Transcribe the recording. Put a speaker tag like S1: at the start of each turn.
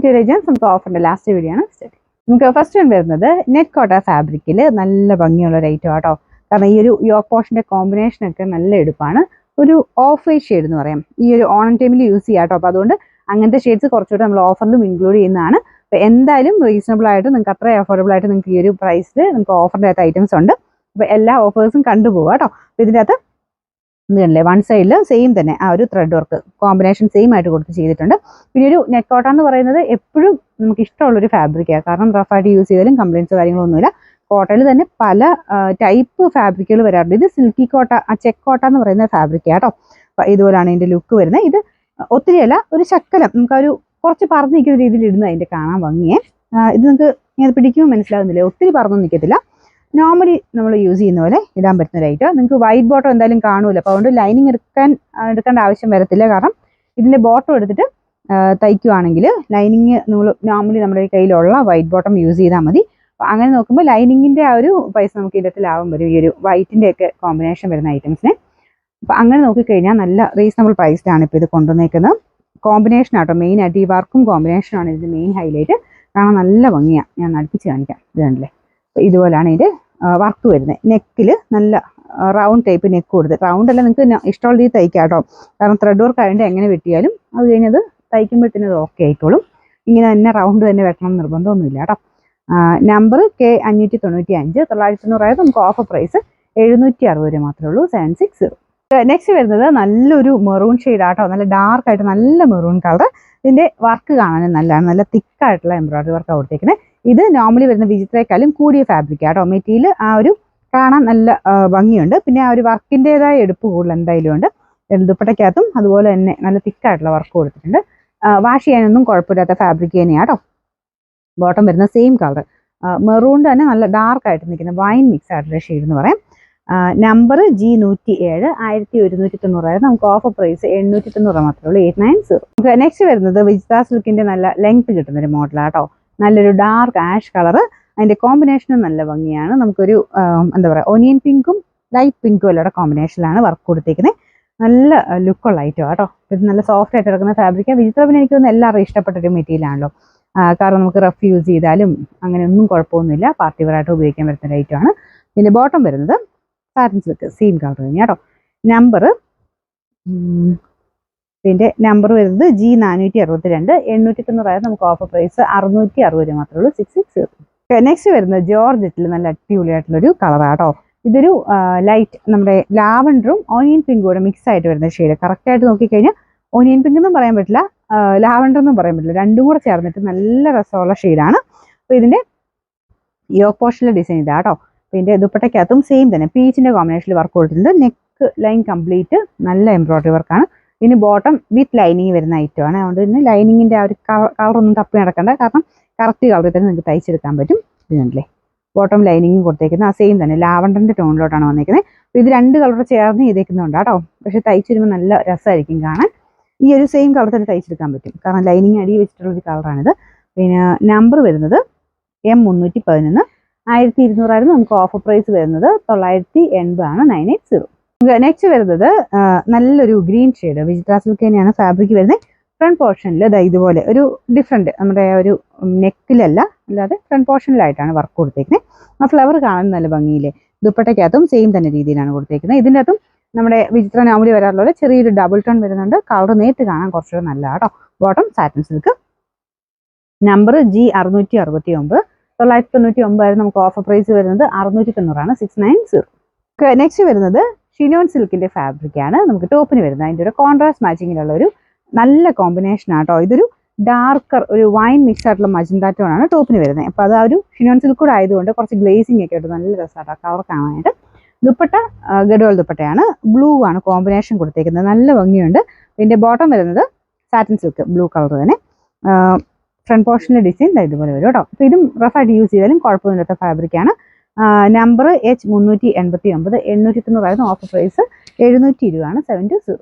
S1: To റേജൻസ് നമുക്ക് ഓഫറിൻ്റെ last video ആണ് start. നമുക്ക് ഫസ്റ്റ് വൺ വരുന്നത് നെറ്റ് കോട്ട ഫാബ്രിക്കിൽ നല്ല ഭംഗിയുള്ള ഒരു ഐറ്റം ആട്ടോ. കാരണം ഈ ഒരു യോക്ക് പോർഷൻ്റെ കോമ്പിനേഷനൊക്കെ നല്ല എടുപ്പാണ്. ഒരു ഓഫ് വൈറ്റ് ഷെയ്ഡ് എന്ന് പറയാം. ഈ ഒരു ഓണം ടൈമിൽ യൂസ് ചെയ്യാം കേട്ടോ. അപ്പോൾ അതുകൊണ്ട് അങ്ങനത്തെ ഷെയ്ഡ്സ് കുറച്ചുകൂടെ നമ്മൾ ഓഫറിലും ഇൻക്ലൂഡ് ചെയ്യുന്നതാണ്. അപ്പോൾ എന്തായാലും റീസണബിൾ ആയിട്ട് നിങ്ങൾക്ക് അത്രയും അഫോർഡബിൾ ആയിട്ട് നിങ്ങൾക്ക് ഈ ഒരു പ്രൈസിൽ നിങ്ങൾക്ക് ഓഫറിൻ്റെ അകത്ത് ഐറ്റംസ് ഉണ്ട്. അപ്പോൾ എല്ലാ ഓഫേഴ്സും കണ്ടുപോകുക കേട്ടോ. അപ്പോൾ ഇതിൻ്റെ അകത്ത് ഇതുണ്ടല്ലേ, വൺ സൈഡിൽ സെയിം തന്നെ ആ ഒരു ത്രെഡ് വർക്ക് കോമ്പിനേഷൻ സെയിം ആയിട്ട് കൊടുത്ത് ചെയ്തിട്ടുണ്ട്. പിന്നെ ഒരു നെറ്റ് കോട്ട എന്ന് പറയുന്നത് എപ്പോഴും നമുക്ക് ഇഷ്ടമുള്ളൊരു ഫാബ്രിക്കാണ്. കാരണം റഫായിട്ട് യൂസ് ചെയ്താലും കംപ്ലയിൻസ് കാര്യങ്ങളൊന്നുമില്ല. കോട്ടയിൽ തന്നെ പല ടൈപ്പ് ഫാബ്രിക്കുകൾ വരാറുണ്ട്. ഇത് സിൽക്കി കോട്ട, ചെക്ക് കോട്ട എന്ന് പറയുന്ന ഫാബ്രിക്കാണ് കേട്ടോ. അപ്പോൾ ഇതുപോലെയാണ് ഇതിൻ്റെ ലുക്ക് വരുന്നത്. ഇത് ഒത്തിരിയല്ല, ഒരു ശക്കലം നമുക്കൊരു കുറച്ച് പറന്ന് നിൽക്കുന്ന രീതിയിൽ ഇടുന്നത് അതിൻ്റെ കാണാൻ ഭംഗിയേ. ഇത് നിങ്ങൾക്ക് ഇങ്ങനെ പിടിക്കുമ്പോൾ മനസ്സിലാകുന്നില്ല, ഒത്തിരി പറന്നൊന്നും നിൽക്കത്തില്ല. നോർമലി നമ്മൾ യൂസ് ചെയ്യുന്ന പോലെ ഇടാൻ പറ്റുന്ന ഒരു ഐറ്റം. നിങ്ങൾക്ക് വൈറ്റ് ബോട്ടം എന്തായാലും കാണുമല്ലോ, അപ്പോൾ അതുകൊണ്ട് ലൈനിങ് എടുക്കേണ്ട ആവശ്യം വരത്തില്ല. കാരണം ഇതിൻ്റെ ബോട്ടം എടുത്തിട്ട് തയ്ക്കുവാണെങ്കിൽ ലൈനിങ് നമ്മൾ നോർമലി നമ്മുടെ കയ്യിലുള്ള വൈറ്റ് ബോട്ടം യൂസ് ചെയ്താൽ മതി. അപ്പോൾ അങ്ങനെ നോക്കുമ്പോൾ ലൈനിങ്ങിൻ്റെ ആ ഒരു പൈസ നമുക്ക് ഇതിൻ്റെ ലാഭം വരും, ഈ ഒരു വൈറ്റിൻ്റെ ഒക്കെ കോമ്പിനേഷൻ വരുന്ന ഐറ്റംസിന്. അപ്പോൾ അങ്ങനെ നോക്കിക്കഴിഞ്ഞാൽ നല്ല റീസണബിൾ പ്രൈസിലാണ് ഇപ്പോൾ ഇത് കൊണ്ടുവന്നേക്കുന്നത്. കോമ്പിനേഷൻ ആട്ടോ മെയിനായിട്ട്, ഈ വർക്കും കോമ്പിനേഷനാണ് ഇതിൻ്റെ മെയിൻ ഹൈലൈറ്റ്. കാരണം നല്ല ഭംഗിയാണ്. ഞാൻ അടുപ്പിച്ച് കാണിക്കാം. ഇതുണ്ടല്ലേ, അപ്പോൾ ഇതുപോലെയാണ് ഇതിൻ്റെ വർക്ക് വരുന്നത്. നെക്കിൽ നല്ല റൗണ്ട് ടൈപ്പ് നെക്ക് കൊടുത്ത്, റൗണ്ട് അല്ല നിങ്ങൾക്ക് ഇഷ്ടമുള്ള രീതി തയ്ക്കാം കേട്ടോ. കാരണം ത്രെഡ് വർക്ക് ആയതുകൊണ്ട് എങ്ങനെ വെട്ടിയാലും അത് കഴിഞ്ഞത് തയ്ക്കുമ്പോഴത്തേനും അത് ഓക്കെ ആയിക്കോളും. ഇങ്ങനെ തന്നെ റൗണ്ട് തന്നെ വെക്കണം എന്ന് നിർബന്ധമൊന്നുമില്ല കേട്ടോ. നമ്പർ K595, 990 നമുക്ക് ഓഫർ പ്രൈസ് 760 മാത്രമേ ഉള്ളൂ, 760. നെക്സ്റ്റ് വരുന്നത് നല്ലൊരു മെറൂൺ ഷെയ്ഡ് ആട്ടോ. നല്ല ഡാർക്കായിട്ട് നല്ല മെറൂൺ കളർ. ഇതിൻ്റെ വർക്ക് കാണാനും നല്ലതാണ്. നല്ല തിക്കായിട്ടുള്ള എംബ്രോയിഡറി വർക്കാണ് കൊടുത്തേക്കുന്നത്. ഇത് നോർമലി വരുന്ന വിചിത്രേക്കാളും കൂടിയ ഫാബ്രിക് ആട്ടോ. മെറ്റീരിയൽ ആ ഒരു കാണാൻ നല്ല ഭംഗിയുണ്ട്. പിന്നെ ആ ഒരു വർക്കിൻ്റെതായ എടുപ്പ് കൂടുതൽ എന്തായാലും ഉണ്ട്. ദുപ്പട്ടയ്ക്കകത്തും അതുപോലെ തന്നെ നല്ല തിക്കായിട്ടുള്ള വർക്ക് കൊടുത്തിട്ടുണ്ട്. വാഷ് ചെയ്യാനൊന്നും കുഴപ്പമില്ലാത്ത ഫാബ്രിക് തന്നെയാട്ടോ. ബോട്ടം വരുന്ന സെയിം കളർ മെറൂണിൻ്റെ തന്നെ നല്ല ഡാർക്കായിട്ട് നിൽക്കുന്ന വൈൻ മിക്സ് ആയിട്ടുള്ള ഷെയ്ഡ് എന്ന് പറയാം. Number G107, 1190. നമുക്ക് ഓഫർ പ്രൈസ് 890 മാത്രമേ ഉള്ളൂ, 890. നെക്സ്റ്റ് വരുന്നത് വിജിത സിൽക്കിൻ്റെ നല്ല ലെങ്ത് കിട്ടുന്നൊരു മോഡലാട്ടോ. നല്ലൊരു ഡാർക്ക് ആഷ് കളർ. അതിൻ്റെ കോമ്പിനേഷനും നല്ല ഭംഗിയാണ്. നമുക്കൊരു എന്താ പറയുക, ഒനിയൻ പിങ്കും ലൈറ്റ് പിങ്കും എല്ലാം കോമ്പിനേഷനിലാണ് വർക്ക് കൊടുത്തേക്കുന്നത്. നല്ല ലുക്കുള്ള ഐറ്റം ആട്ടോ. ഇത് നല്ല സോഫ്റ്റ് ആയിട്ട് കിടക്കുന്ന ഫാബ്രിക്കാണ്. വിജിത്ര പിന്നെ എനിക്ക് തോന്നുന്നു എല്ലാവരും ഇഷ്ടപ്പെട്ടൊരു മെറ്റീരിയൽ ആണല്ലോ. കാരണം നമുക്ക് റഫ് യൂസ് ചെയ്താലും അങ്ങനെയൊന്നും കുഴപ്പമൊന്നുമില്ല. പാർട്ടി വെയറായിട്ട് ഉപയോഗിക്കാൻ പറ്റുന്ന ഐറ്റം ആണ്. ഇതിൻ്റെ ബോട്ടം വരുന്നത് സാറ്റിൻ സിൽക്ക് സെയിം കളർ തന്നെയാണ് കേട്ടോ. ഇതിൻ്റെ നമ്പർ വരുന്നത് G462, 890. നമുക്ക് ഓഫർ പ്രൈസ് 660 മാത്രമേ ഉള്ളൂ, 660. നെക്സ്റ്റ് വരുന്നത് ജോർജറ്റിൽ നല്ല അടിപൊളിയായിട്ടുള്ളൊരു കളറാട്ടോ. ഇതൊരു ലൈറ്റ് നമ്മുടെ ലാവൻഡറും ഓനിയൻ പിങ്കും കൂടെ മിക്സ് ആയിട്ട് വരുന്ന ഷെയ്ഡ്. കറക്റ്റായിട്ട് നോക്കിക്കഴിഞ്ഞാൽ ഓനിയൻ പിങ്ക് എന്നും പറയാൻ പറ്റില്ല, ലാവൻഡർ എന്നും പറയാൻ പറ്റില്ല. രണ്ടും കൂടെ ചേർന്നിട്ട് നല്ല രസമുള്ള ഷെയ്ഡാണ്. അപ്പോൾ ഇതിൻ്റെ യോക്ക് പോർഷനിലെ ഡിസൈൻ ഇതാട്ടോ. ഇതിൻ്റെ ദുപ്പട്ടയ്ക്കകത്തും സെയിം തന്നെ പീച്ചിൻ്റെ കോമ്പിനേഷനിൽ വർക്ക് കൊടുത്തിട്ടുണ്ട്. നെക്ക് ലൈൻ കംപ്ലീറ്റ് നല്ല എംബ്രോയിഡറി വർക്കാണ്. ഇതിന് ബോട്ടം വിത്ത് ലൈനിങ് വരുന്ന ഐറ്റമാണ്. അതുകൊണ്ട് തന്നെ ലൈനിങ്ങിൻ്റെ ആ ഒരു കളറൊന്നും തപ്പി നടക്കണ്ട. കാരണം കറക്റ്റ് കളറിൽ തന്നെ നിങ്ങൾക്ക് തയ്ച്ചെടുക്കാൻ പറ്റും. ഇതിനുണ്ടല്ലേ ബോട്ടം ലൈനിങ്ങും കൊടുത്തേക്കുന്നത് ആ സെയിം തന്നെ ലാവൻഡറിൻ്റെ ടോണിലോട്ടാണ് വന്നിരിക്കുന്നത്. അപ്പോൾ ഇത് രണ്ട് കളർ ചേർന്ന് ചെയ്തേക്കുന്നുണ്ട് കേട്ടോ. പക്ഷേ തയ്ച്ചിരുമ്പോൾ നല്ല രസമായിരിക്കും കാണാൻ. ഈ ഒരു സെയിം കളർ തന്നെ തയ്ച്ചെടുക്കാൻ പറ്റും. കാരണം ലൈനിങ് അടി വെച്ചിട്ടുള്ളൊരു കളറാണിത്. പിന്നെ നമ്പർ വരുന്നത് M311, 1200. നമുക്ക് ഓഫർ പ്രൈസ് വരുന്നത് 980 ആണ്, 980. നെക്സ്റ്റ് വരുന്നത് നല്ലൊരു ഗ്രീൻ ഷെയ്ഡ് വിജിത്ര സിൽക്ക് തന്നെയാണ് ഫാബ്രിക് വരുന്നത്. ഫ്രണ്ട് പോർഷനിൽ ഇതുപോലെ ഒരു ഡിഫറെൻറ്റ് നമ്മുടെ ഒരു നെക്കിലല്ല, അല്ലാതെ ഫ്രണ്ട് പോർഷനിലായിട്ടാണ് വർക്ക് കൊടുത്തേക്കുന്നത്. ആ ഫ്ലവർ കാണാൻ നല്ല ഭംഗിയില്ലേ. ദുപ്പട്ടയ്ക്കകത്തും സെയിം തന്നെ രീതിയിലാണ് കൊടുത്തേക്കുന്നത്. ഇതിൻ്റെ അകത്തും നമ്മുടെ വിചിത്ര നോർമലി വരാറുള്ള ചെറിയൊരു ഡബിൾ ടോൺ വരുന്നുണ്ട്. കളർ നേരിട്ട് കാണാൻ കുറച്ചുകൂടെ നല്ലതാണ് കേട്ടോ. Bottom satin silk. Number G669, 999. നമുക്ക് ഓഫർ പ്രൈസ് വരുന്നത് 690 ആണ്, 690. നെക്സ്റ്റ് വരുന്നത് ഷിനോൺ സിൽക്കിൻ്റെ ഫാബ്രിക്കാണ്. നമുക്ക് ടോപ്പിന് വരുന്നത് അതിൻ്റെ ഒരു കോൺട്രാസ്റ്റ് മാച്ചിങ്ങിലുള്ള ഒരു നല്ല കോമ്പിനേഷൻ ആട്ടോ. ഇതൊരു ഡാർക്കർ ഒരു വൈൻ മിക്സ് ആയിട്ടുള്ള മജന്ത ടോൺ ആണ് ടോപ്പിന് വരുന്നത്. അപ്പോൾ അത് ആ ഒരു ഷിനോൺ സിൽക്ക് കൂടെ ആയതുകൊണ്ട് കുറച്ച് ഗ്ലേസിങ് ഒക്കെ ആയിട്ട് നല്ല രസമാട്ടോ കളർ കാണാനായിട്ട്. ദുപ്പട്ട ഗഡോൾ ദുപ്പട്ടയാണ്. ബ്ലൂ ആണ് കോമ്പിനേഷൻ കൊടുത്തേക്കുന്നത്, നല്ല ഭംഗിയുണ്ട്. ഇതിൻ്റെ ബോട്ടം വരുന്നത് സാറ്റിൻ സിൽക്ക് ബ്ലൂ കളർ തന്നെ. ഫ്രണ്ട് പോർഷനിലെ ഡിസൈൻ ഇതുപോലെ വരും കേട്ടോ. അപ്പോൾ ഇതും റഫായിട്ട് യൂസ് ചെയ്താലും കുഴപ്പമൊന്നുമില്ലാത്ത ഫാബ്രിക്കാണ്. Number H389, 890. ഓഫർ പ്രൈസ് 720 ആണ്, 720.